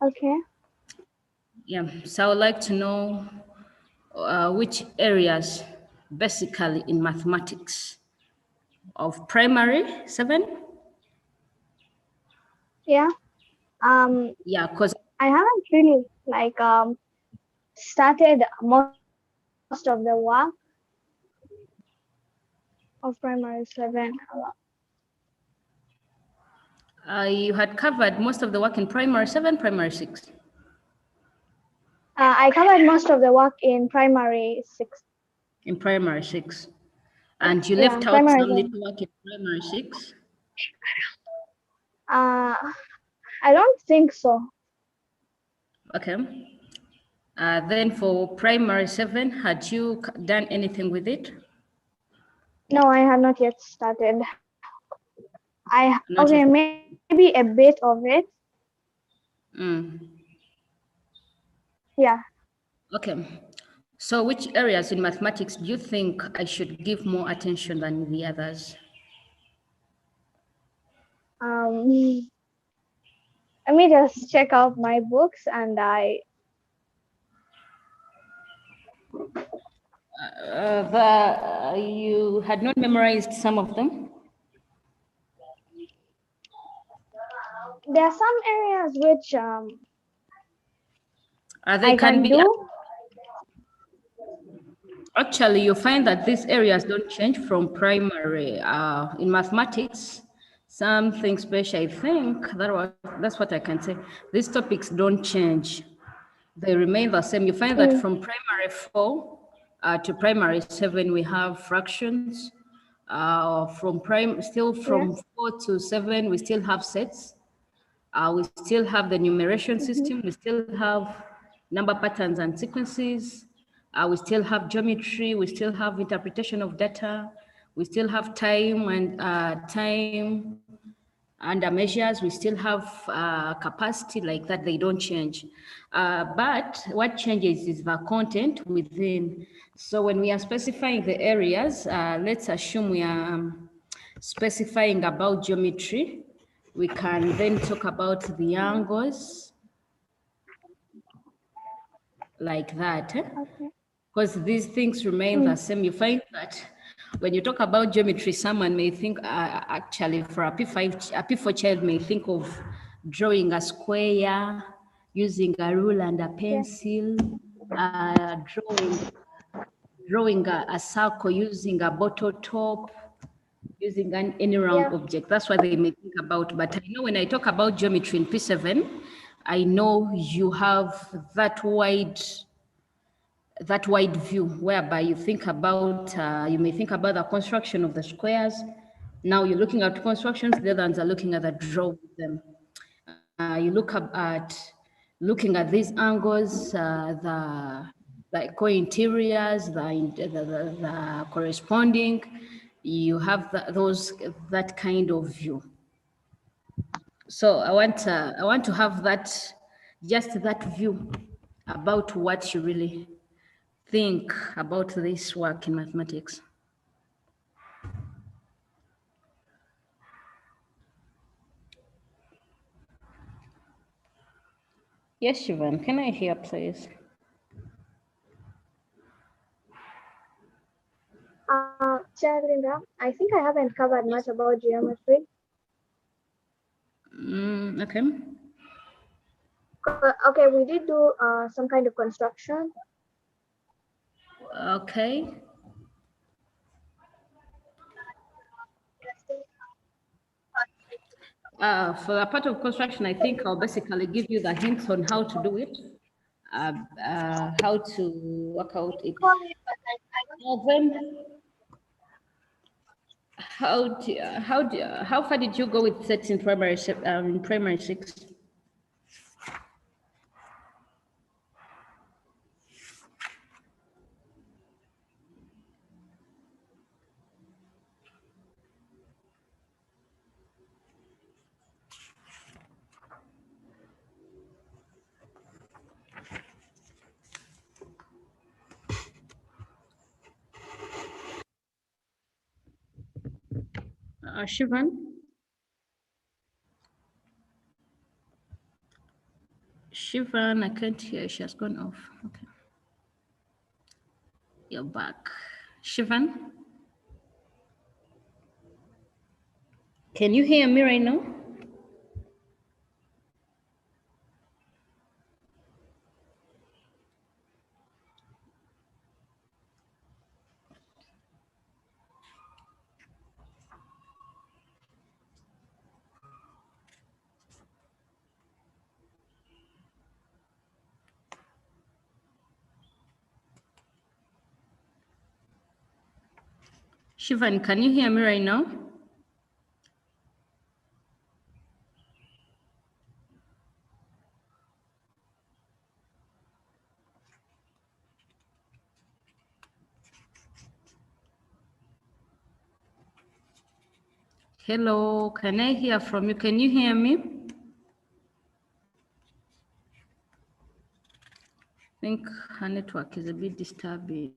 Okay. Yeah, so I would like to know which areas, basically in mathematics, of primary 7? Yeah. Um, Yeah, because I haven't really started most of the work of primary 7. you had covered most of the work in primary 7, primary 6. I covered most of the work in primary 6. In primary 6. And you Yeah, left out primary some 7. little work in primary 6. Uh, I don't think so. Okay. Then for primary 7, had you done anything with it? No, I have not yet started. Not yet. Maybe a bit of it. Mm. Yeah. Okay. So which areas in mathematics do you think I should give more attention than the others? Um, Let me just check out my books and You had not memorized some of them? there are some areas which They I can can be, do. actually, you find that these areas don't change from primary. In mathematics, something special, I think, that's what I can say. These topics don't change. They remain the same. You find that Mm, from primary 4 to primary 7, we have fractions. yeah. From 4 to 7, we still have sets. We still have the numeration Mm-hmm. system. We still have number patterns and sequences. We still have geometry. We still have interpretation of data. We still have time under measures. We still have capacity like that. They don't change. But what changes is the content within. So when we are specifying the areas, let's assume we are specifying about geometry. We can then talk about the angles like that. Okay. Because these things remain the Mm, same. You find that when you talk about geometry, someone may think, actually, for a P4 child may think of drawing a square, using a ruler and a yeah. pencil, drawing a circle using a bottle top, using any round Yeah. object. That's what they may think about. But I know when I talk about geometry in P7, I know you have that wide view whereby you think about, you may think about the construction of the squares. Now you're looking at constructions, the other ones are looking at the draw of them. You look at looking at these angles, the co-interiors, the corresponding. You have that kind of view. So I want to have just that view about what you really think about this work in mathematics. Yes, Shivan, can I hear, please? Chandra, I think I haven't covered much about geometry. Okay. Okay, we did do some kind of construction. Okay. For the part of construction, I think I'll basically give you the hints on how to do it, how to work out it. Then, how far did you go with sets in primary 6? Shivan? Shivan, I can't hear. She has gone off. Okay. You're back. Shivan, can you hear me right now? Shivan, can you hear me right now? Hello, can I hear from you? Can you hear me? I think her network is a bit disturbing.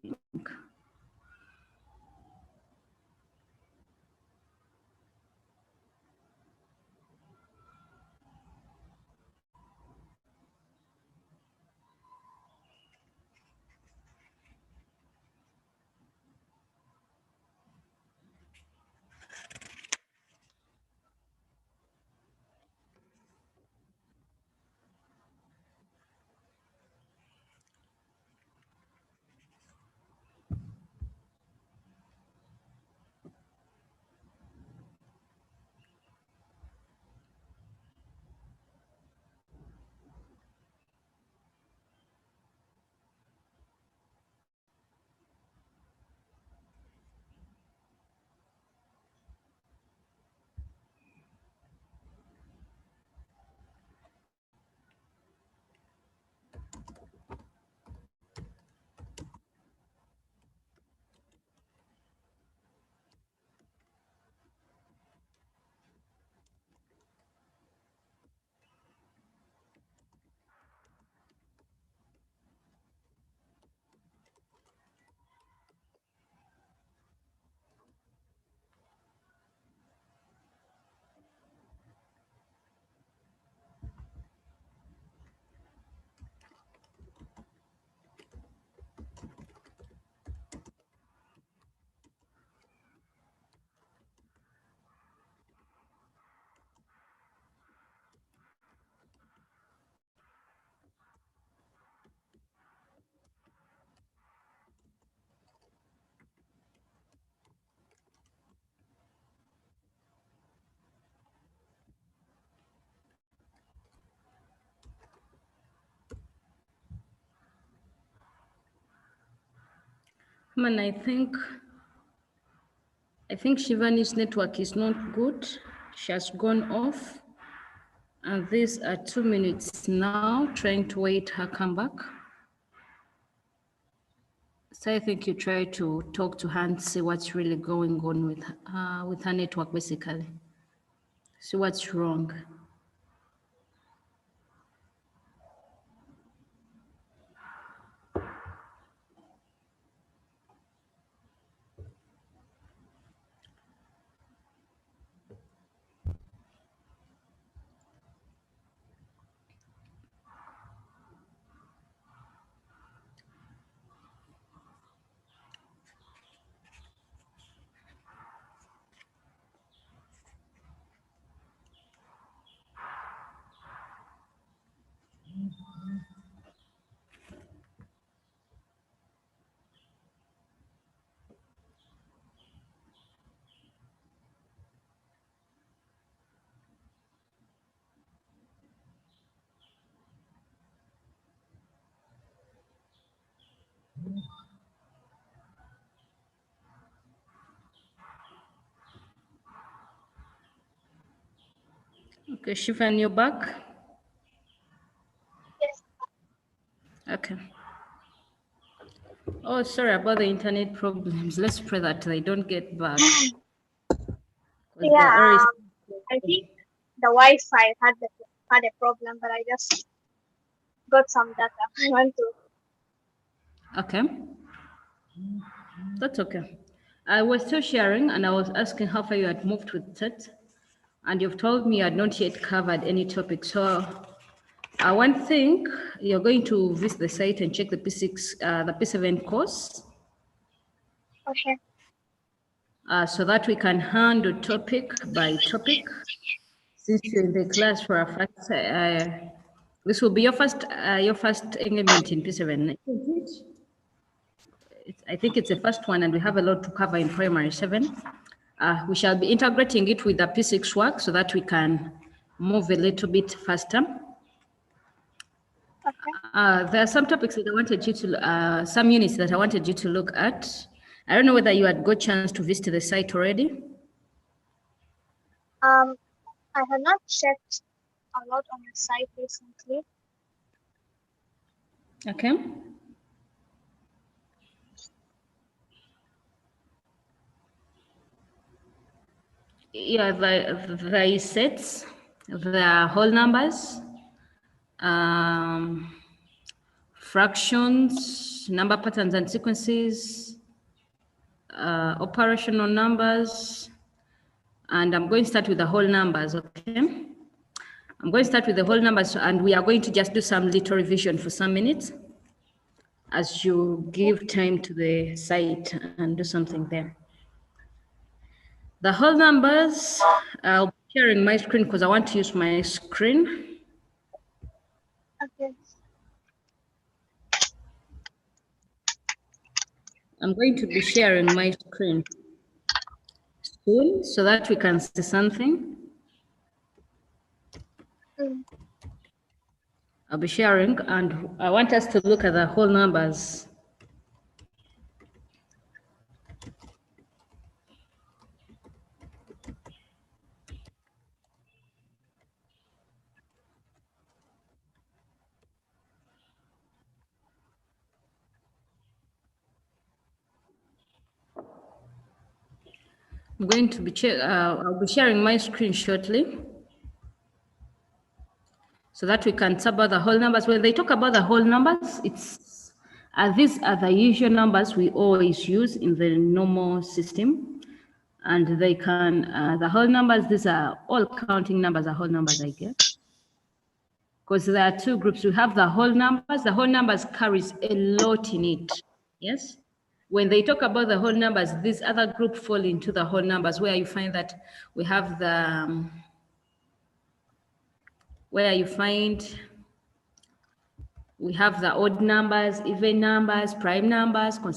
Man, I think Shivani's network is not good. She has gone off. And these are 2 minutes now, trying to wait her come back. So I think you try to talk to her and see what's really going on with her network, basically. See what's wrong. Okay, Shivan, you're back? Yes. Okay. Oh, sorry about the internet problems. Let's pray that they don't get back. Because Yeah, they're always. I think the Wi-Fi had a problem, but I just got some data. I want to. Okay, that's okay. I was still sharing and I was asking how far you had moved with it. And you've told me you had not yet covered any topic. So One thing, you're going to visit the site and check the P6, the P7 course, Okay. so that we can handle topic by topic. Since you're in the class for a fact, this will be your first engagement in P7. I think it's the first one, and we have a lot to cover in primary 7. We shall be integrating it with the P6 work so that we can move a little bit faster. Okay. There are some topics that I wanted you to, some units that I wanted you to look at. I don't know whether you had got chance to visit the site already. I have not checked a lot on the site recently. Okay. Yeah, the sets, the whole numbers, fractions, number patterns and sequences, operational numbers, and I'm going to start with the whole numbers, okay? I'm going to start with the whole numbers, and we are going to just do some little revision for some minutes as you give time to the site and do something there. The whole numbers, I'll be sharing my screen because I want to use my screen. Okay. I'm going to be sharing my screen soon so that we can see something. I'll be sharing, and I want us to look at the whole numbers. I'm going to be I'll be sharing my screen shortly so that we can talk about the whole numbers. When they talk about the whole numbers, it's these are the usual numbers we always use in the normal system, and they can the whole numbers. These are all counting numbers. Are whole numbers, I guess, because there are two groups. We have the whole numbers. The whole numbers carries a lot in it. Yes. When they talk about the whole numbers, this other group fall into the whole numbers, where you find that we have the where you find we have the odd numbers, even numbers, prime numbers, we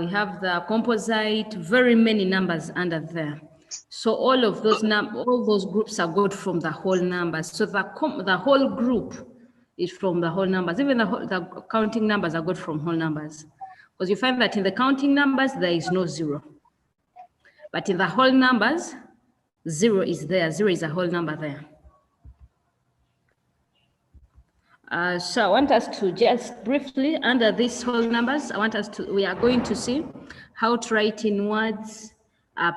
have the composite, very many numbers under there. So all of those all those groups are got from the whole numbers. So the whole group is from the whole numbers. Even the counting numbers are got from whole numbers. Because you find that in the counting numbers, there is no zero. But in the whole numbers, zero is there. Zero is a whole number there. So I want us to just briefly, under these whole numbers, we are going to see how to write in words,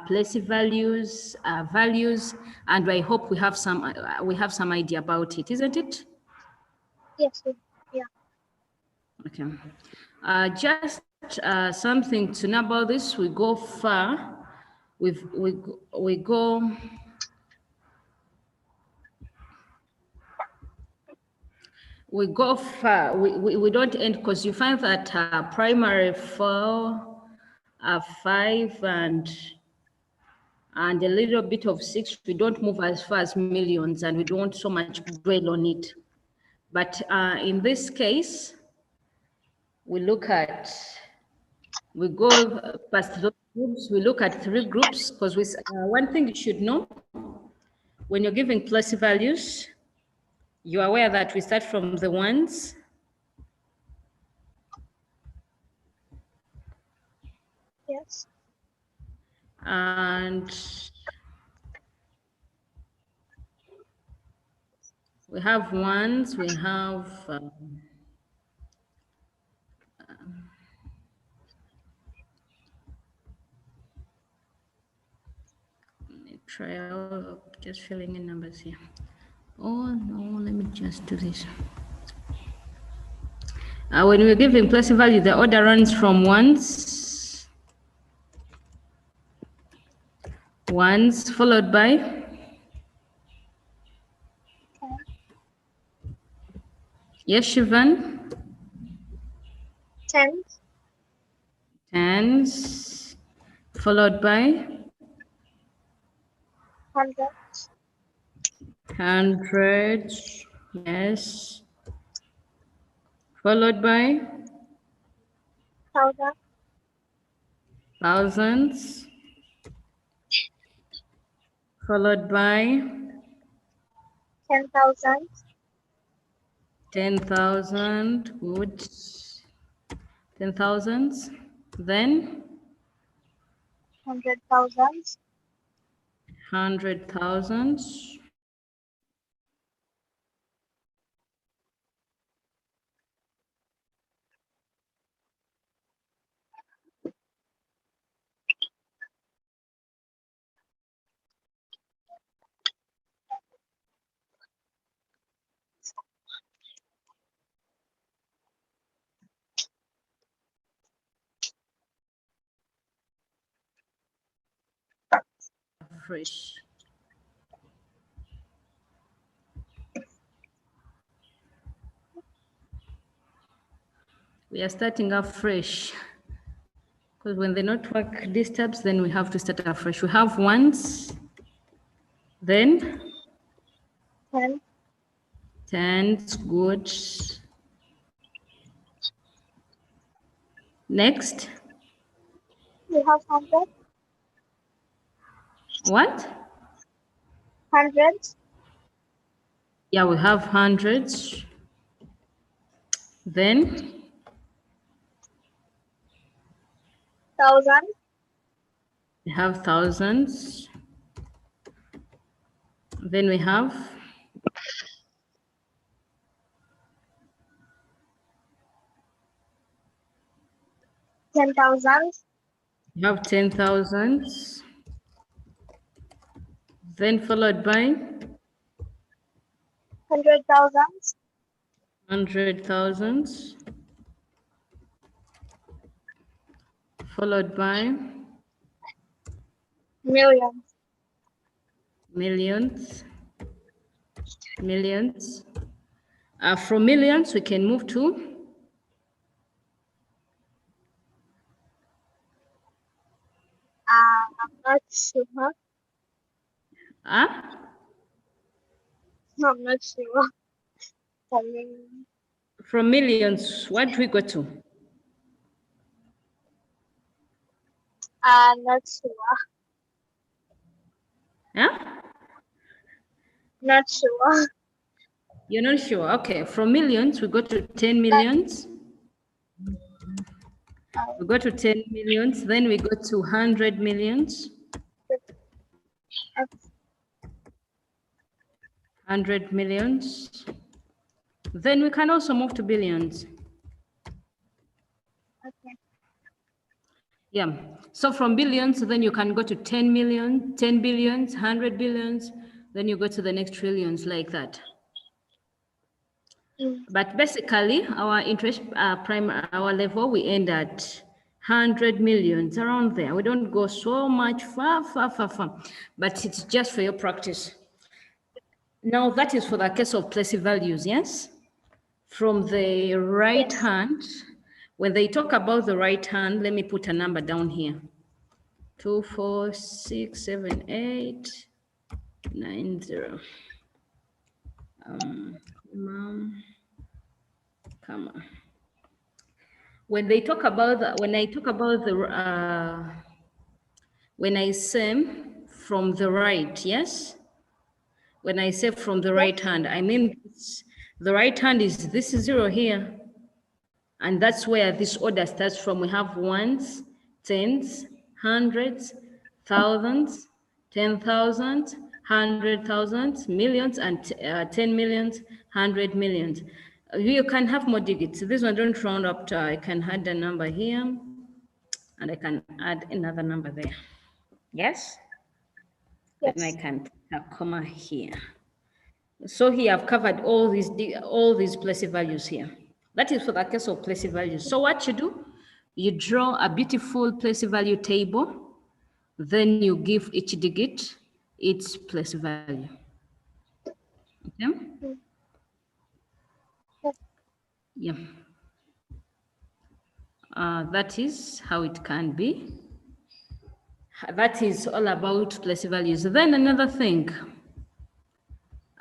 place values, values, and I hope we have some idea about it, isn't it? Yes. Yeah. Okay. Just something to know about this. We go far. We go. We go far. We don't end because you find that primary 4, 5, and a little bit of 6. We don't move as far as millions, and we don't so much dwell on it. But in this case, we go past those groups. We look at 3 groups because one thing you should know when you're giving plus values, you're aware that we start from the ones. Yes. And we have ones, we have trial, just filling in numbers here. Oh no, let me just do this. When we're giving plus value, the order runs from ones followed by Yes, Shivan? Tens, Tens, followed by hundreds, hundreds, yes, followed by thousands, thousands, followed by 10,000, 10,000, good, 10,000s, then 100,000, 100,000s, fresh. We are starting off fresh because when the network disturbs, then we have to start afresh. We have ones, then 10, tens, good. Next, we have hundreds, what? hundreds, Yeah, we have hundreds. Then thousands, we have thousands. Then we have 10,000s. Then followed by 100,000, 100,000s. Followed by millions, millions. Millions. From millions, we can move to I'm not sure. uh, I'm not sure. I mean, from millions. What do we go to? I'm not sure. Huh? Not sure. You're not sure. Okay. From millions, we go to 10 But, millions. We go to 10 millions. Then we go to 100 millions. uh, 100 millions. Then we can also move to billions. okay. Yeah. So from billions, then you can go to 10 million, 10 billions, 100 billions. Then you go to the next trillions like that. Mm. But basically, our interest our level, we end at 100 millions, around there. We don't go so much far. But it's just for your practice. Now, that is for the case of place values, yes? From the right Yes. hand, when they talk about the right hand, let me put a number down here. 2, 4, 6, 7, 8, 9, 0. Come on. When they talk about when I talk about the when I say from the right, yes. When I say from the right Yes. hand, I mean the right hand is this zero here, and that's where this order starts from. We have ones, tens, hundreds, thousands, 10,000, 100,000, millions, and 10 millions, 100 millions. You can have more digits. This one don't round up to, I can add a number here, and I can add another number there. Yes? Then I Yes. can put a comma here. So here I've covered all these place values here. That is for the case of place values. So what you do, you draw a beautiful place value table, then you give each digit its place value. Okay? Mm. Yes. Yeah. That is how it can be. That is all about place values. Then another thing,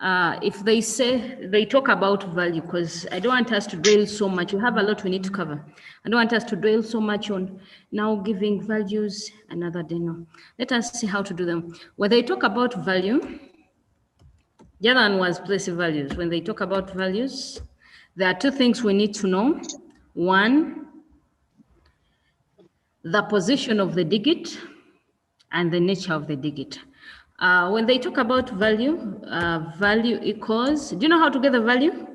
if they talk about value, because I don't want us to dwell so much. We have a lot we need to cover. I don't want us to dwell so much on now giving values another day. No. Let us see how to do them. When they talk about value, the other one was place values. When they talk about values, there are two things we need to know. One, the position of the digit and the nature of the digit. When they talk about value, value equals, do you know how to get the value?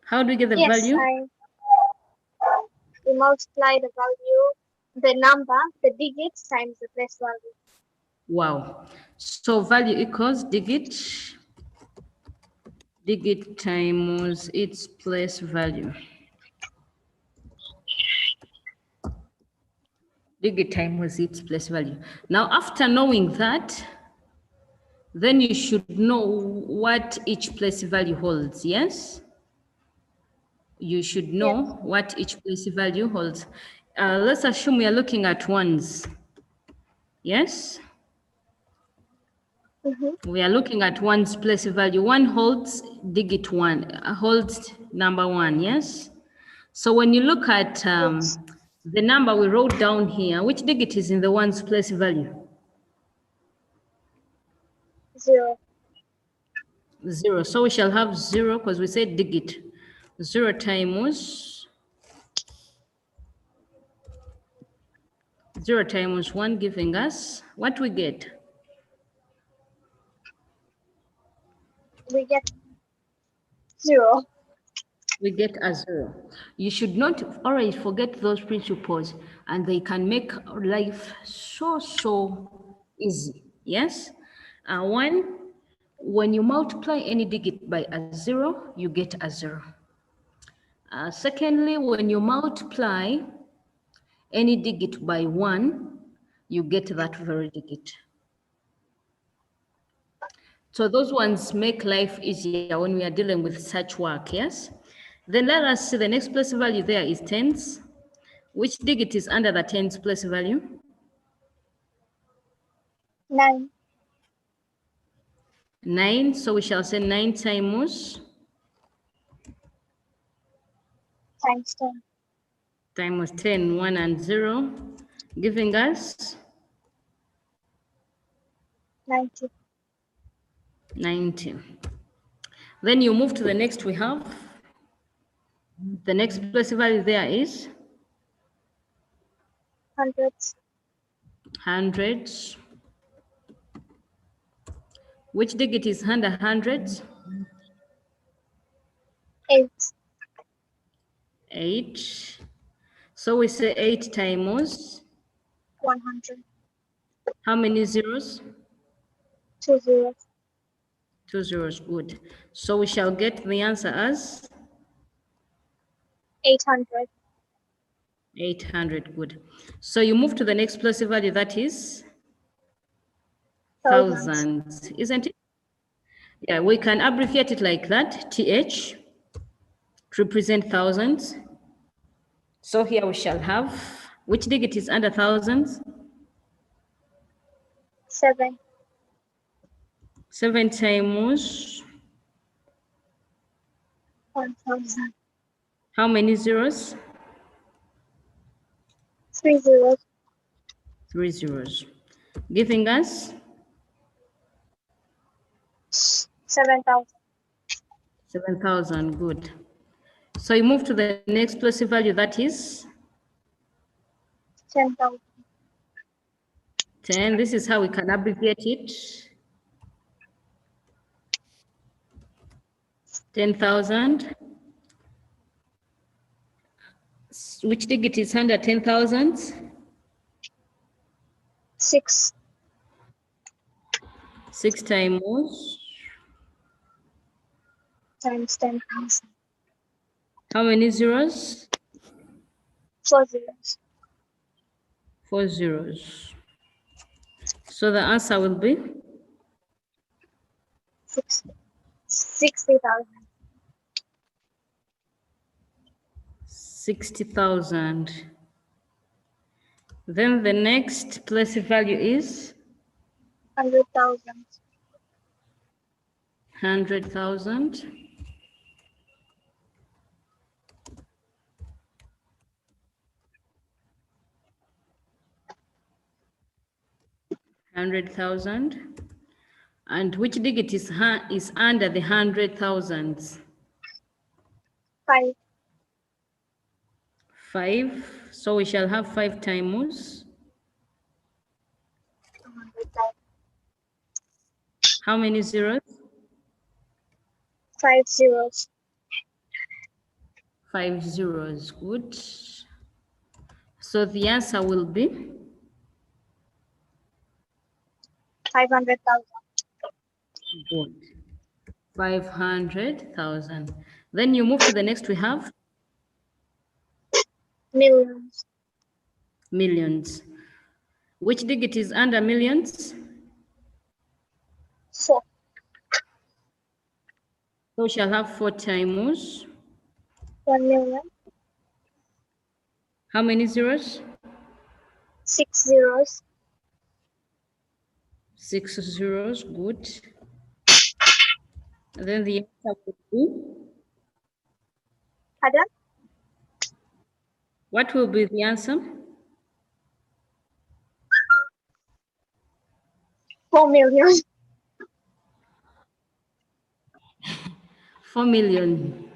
How do we get the Yes, value? we multiply the value, the number, the digits times the place value. Wow. So value equals digit times its place value. Digit times its place value. Now, after knowing that, then you should know what each place value holds, yes? You should Yes. know what each place value holds. Let's assume we are looking at ones, yes? Mm-hmm. We are looking at one's place value. One holds digit one, holds number one, yes? So when you look at Yes. the number we wrote down here, which digit is in the one's place value? 0. Zero. So we shall have zero because we said digit. Zero times one giving us what we get. We get 0. We get a zero. You should not always forget those principles, and they can make life so easy. Yes? One, when you multiply any digit by a zero, you get a zero. Secondly, when you multiply any digit by one, you get that very digit. So those ones make life easier when we are dealing with such work, yes? Then let us see the next place value there is tens. Which digit is under the tens place value? 9 9. So we shall say 9 times 10. times 10, 1 and 0, giving us 90. 90. Then you move to the next we have. The next place value there is Hundreds. hundreds. Which digit is under hundreds? 8. 8. So we say 8 times 100. how many zeros? 2 zeros. 2 zeros, good. So we shall get the answer as 800. 800, good. So you move to the next place value, that is Thousands. thousands, isn't it? Yeah, we can abbreviate it like that, TH, to represent thousands. So here we shall have, which digit is under thousands? 7. 7 times 1000. how many zeros? 3 zeros. 3 zeros, giving us 7,000. 7,000, good. So you move to the next place value, that is 10,000. 10. This is how we can abbreviate it. 10,000. Which digit is under 10,000? 6. 6 times Times 10,000. how many zeros? 4 zeros. 4 zeros. So the answer will be 60. 60,000. 60,000. Then the next place value is 100,000. 100,000. 100,000. And which digit is under the 100,000s? 5. 5. So we shall have 5 times 200,000. how many zeros? 5 zeros. 5 zeros. Good. So the answer will be 500,000. good. 500,000. Then you move to the next. We have Millions. millions. Which digit is under millions? 4. So we shall have 4 times 1 million. how many zeros? 6 zeros. 6 zeros. Good. And then the answer will be, Pardon? what will be the answer? 4 million. 4 million.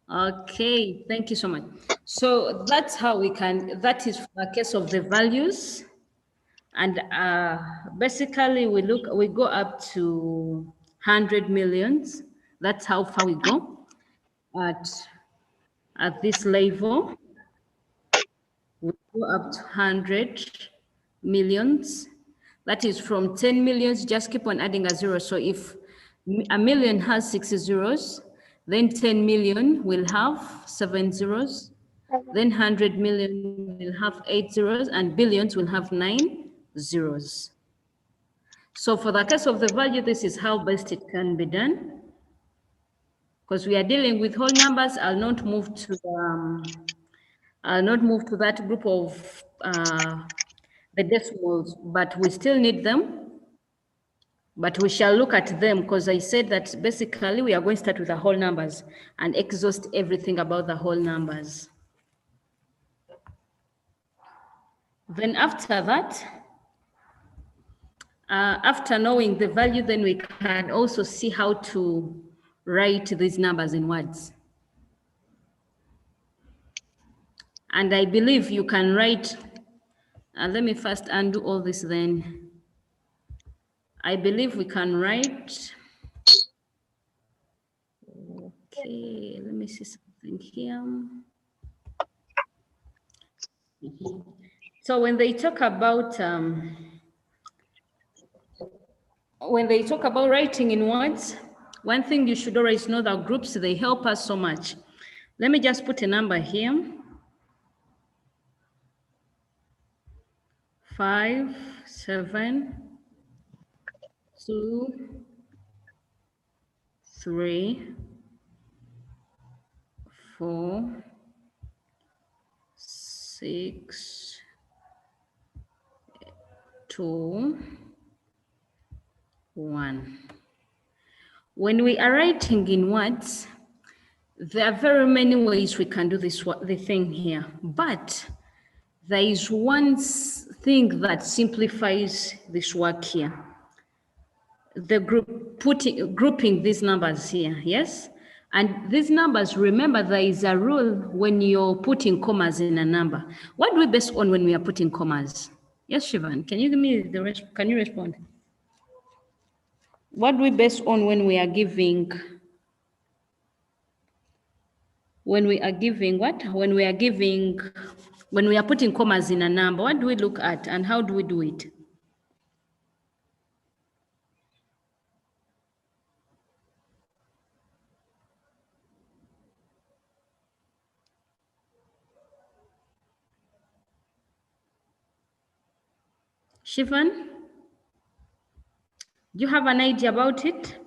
Okay, thank you so much. So that's how we can, that is for a case of the values. And basically we go up to 100 millions. That's how far we go at, at this level. We go up to 100 millions. That is from 10 millions, just keep on adding a zero. So if a million has 6 zeros, then 10 million will have 7 zeros. Then 100 million will have 8 zeros, and billions will have 9 zeros. So for the case of the value, this is how best it can be done. Because we are dealing with whole numbers, I'll not move to that group of the decimals, but we still need them. But we shall look at them because I said that basically we are going to start with the whole numbers and exhaust everything about the whole numbers. Then after that, after knowing the value, then we can also see how to write these numbers in words. And I believe you can write, let me first undo all this then. I believe we can write, okay, let me see something here. So when they talk about writing in words, one thing you should always know that groups, they help us so much. Let me just put a number here. 5, 7, 2, 3, 4, 6, 2, 1. When we are writing in words, there are very many ways we can do this, the thing here, but there is one thing that simplifies this work here. The grouping these numbers here, yes? And these numbers, remember there is a rule when you're putting commas in a number. What do we base on when we are putting commas? Yes, Shivan, can you give me can you respond? What do we base on when we are giving what? When we are putting commas in a number, what do we look at and how do we do it? Shivan, do you have an idea about it?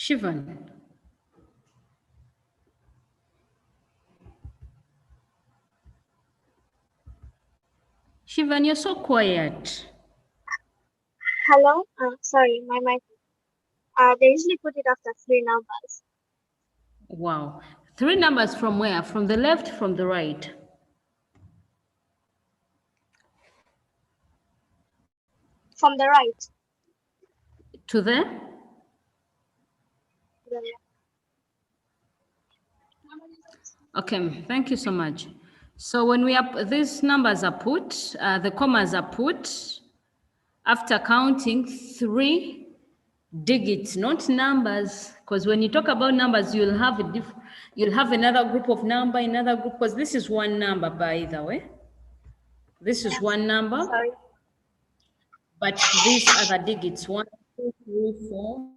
Shivan. Shivan, you're so quiet. Hello? Sorry, my mic. They usually put it after three numbers. Wow. Three numbers from where? From the left, from the right? From the right. To the? The, Okay, thank you so much. So when these numbers are put, the commas are put after counting 3 digits, not numbers. Because when you talk about numbers, you'll have you'll have another group of number, another group. Because this is one number, by the way. This is yes. one number, Sorry. but these are the digits: 1, 2, 3, 4,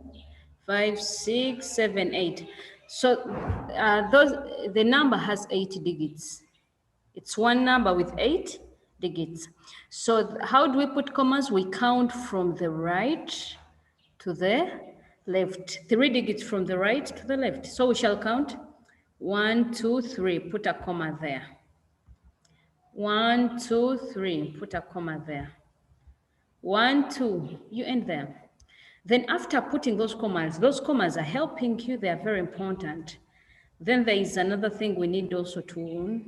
5, 6, 7, 8. So the number has 8 digits. It's one number with 8 digits. So how do we put commas? We count from the right to the left. 3 digits from the right to the left. So we shall count 1, 2, 3. Put a comma there. 1, 2, 3. Put a comma there. 1, 2. You end there. Then after putting those commas are helping you. They are very important. Then there is another thing we need also to.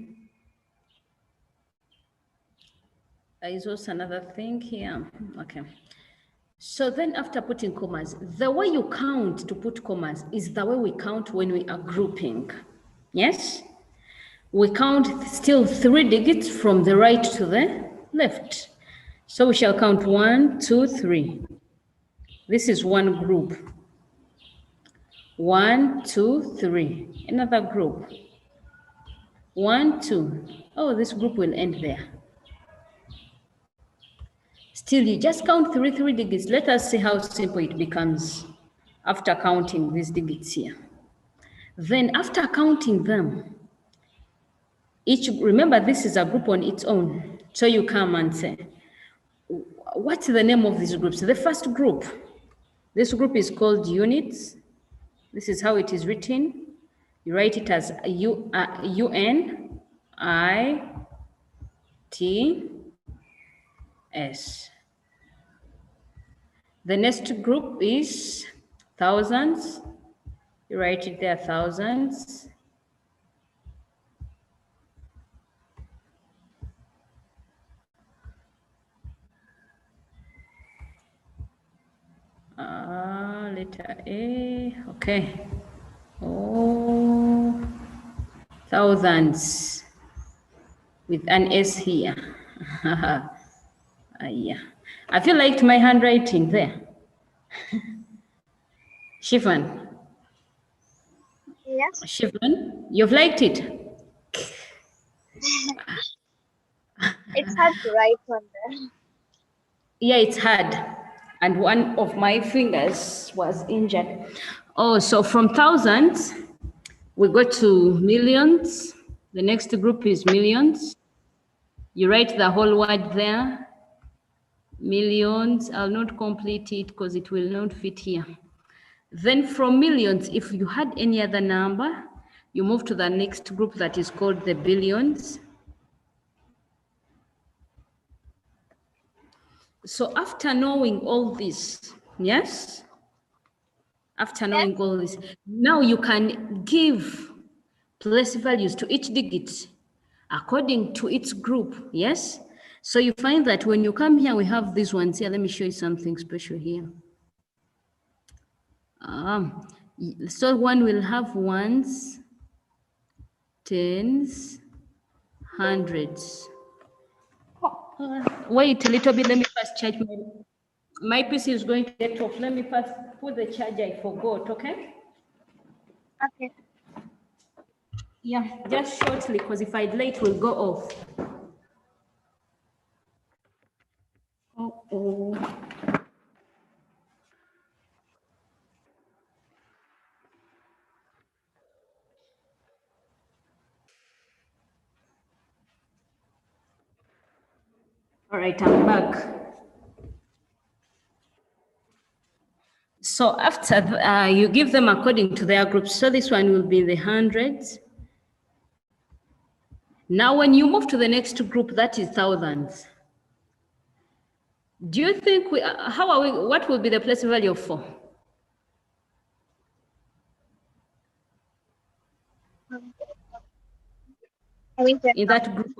There is also another thing here. Okay. So then after putting commas, the way you count to put commas is the way we count when we are grouping. Yes? We count still 3 digits from the right to the left. So we shall count 1, 2, 3. This is one group. 1, 2, 3. Another group. 1, 2. Oh, this group will end there. Still, you just count 3 digits. Let us see how simple it becomes after counting these digits here. Then after counting them, remember this is a group on its own. So you come and say, what's the name of these groups? The first group, this group is called units. This is how it is written. You write it as UNITS. The next group is thousands. You write it there, thousands. Letter A, okay. Oh, thousands with an S here. Yeah. Have you liked my handwriting there? Shivan, Yes. Shivan, you've liked it? It's hard to write on there. Yeah, it's hard. And one of my fingers was injured. Oh, so from thousands, we go to millions. The next group is millions. You write the whole word there. Millions. I'll not complete it because it will not fit here. Then from millions, if you had any other number, you move to the next group that is called the billions. So after knowing all this, yes? After Yes. knowing all this, now you can give place values to each digit according to its group, yes? So you find that when you come here, we have these ones here. Let me show you something special here. So one will have ones, tens, hundreds. Wait a little bit, let me first charge my PC is going to get off. Let me first put the charger, I forgot, okay? Okay. Yeah, just shortly, because if I delay, it will go off. Oh. All right, I'm back. So after you give them according to their groups. So this one will be in the hundreds. Now, when you move to the next group, that is thousands. Do you think what will be the place value of 4? I mean, In that group?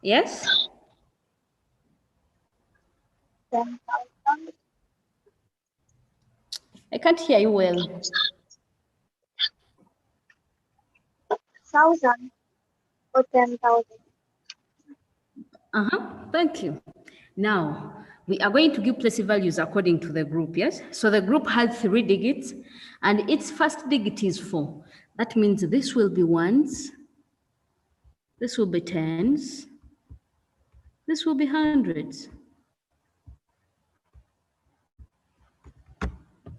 Yes? 10,000. I can't hear you well. 1,000 or 10,000. Thank you. Now, we are going to give place values according to the group, yes? So the group has 3 digits, and its first digit is 4. That means this will be ones, this will be tens, this will be hundreds.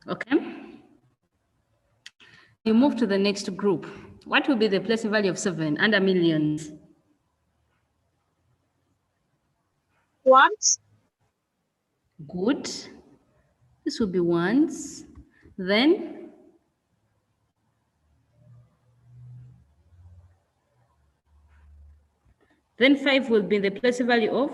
Okay? Now you move to the next group. What will be the place value of 7 under millions? Ones, Good. This will be ones. Then 5 will be the place value of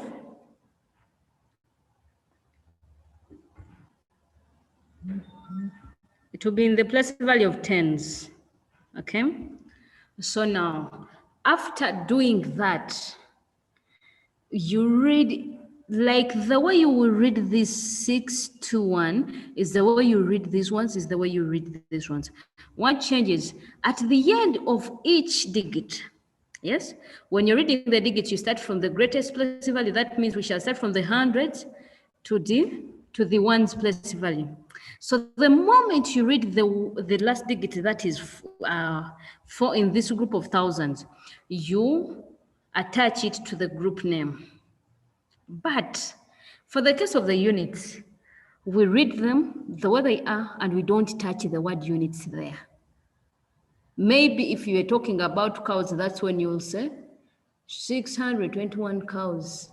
it will be in the place value of tens. Okay? So now, after doing that, you read like the way you will read this 6 to 1 is the way you read these ones, is the way you read these ones. What changes at the end of each digit? Yes, when you're reading the digits, you start from the greatest place value. That means we shall start from the hundreds to the ones place value. So the moment you read the last digit, that is 4 in this group of thousands, you attach it to the group name. But for the case of the units, we read them the way they are and we don't touch the word units there. Maybe if you are talking about cows, that's when you'll say 621 cows.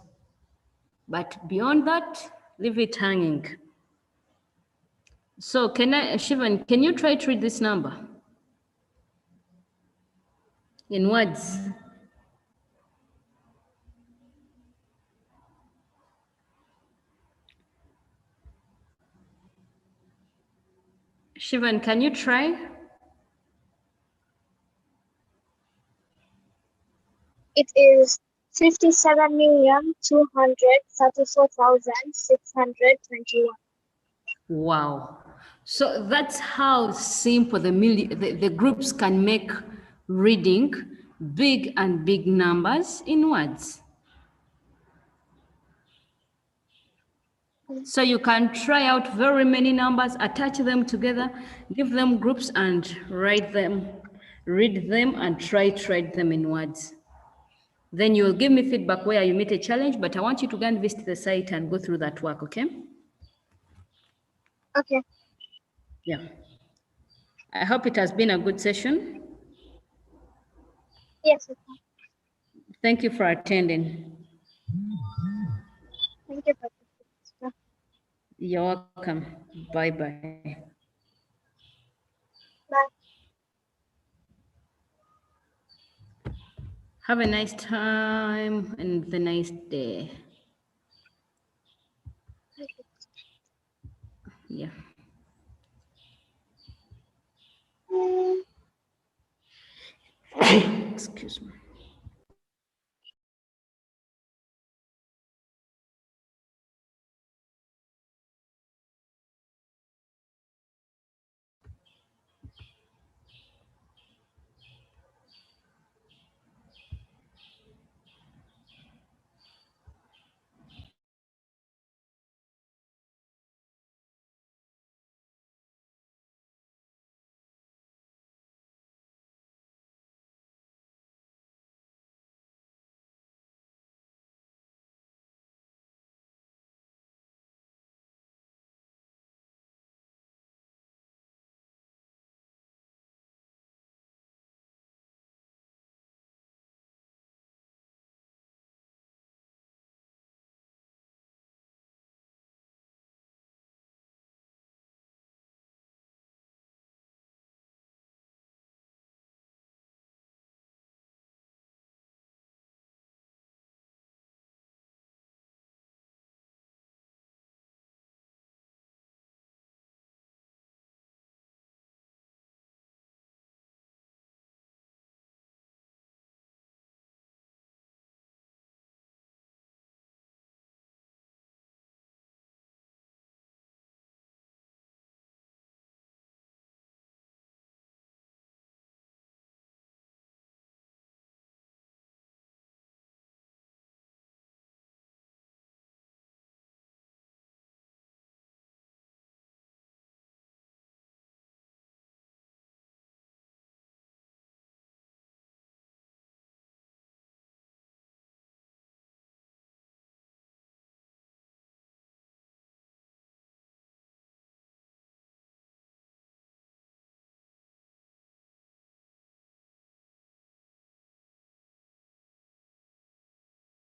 But beyond that, leave it hanging. So Shivan, can you try to read this number in words? Shivan, can you try? it is 57,234,621. Wow. So that's how simple the groups can make reading big and big numbers in words. So you can try out very many numbers, attach them together, give them groups and write them, read them and try to write them in words. Then you'll give me feedback where you meet a challenge, but I want you to go and visit the site and go through that work, okay? Okay. Yeah. I hope it has been a good session. Yes. Thank you for attending. Thank you for this. You're welcome. Bye-bye. Bye. Have a nice time and a nice day. Yeah. Excuse me.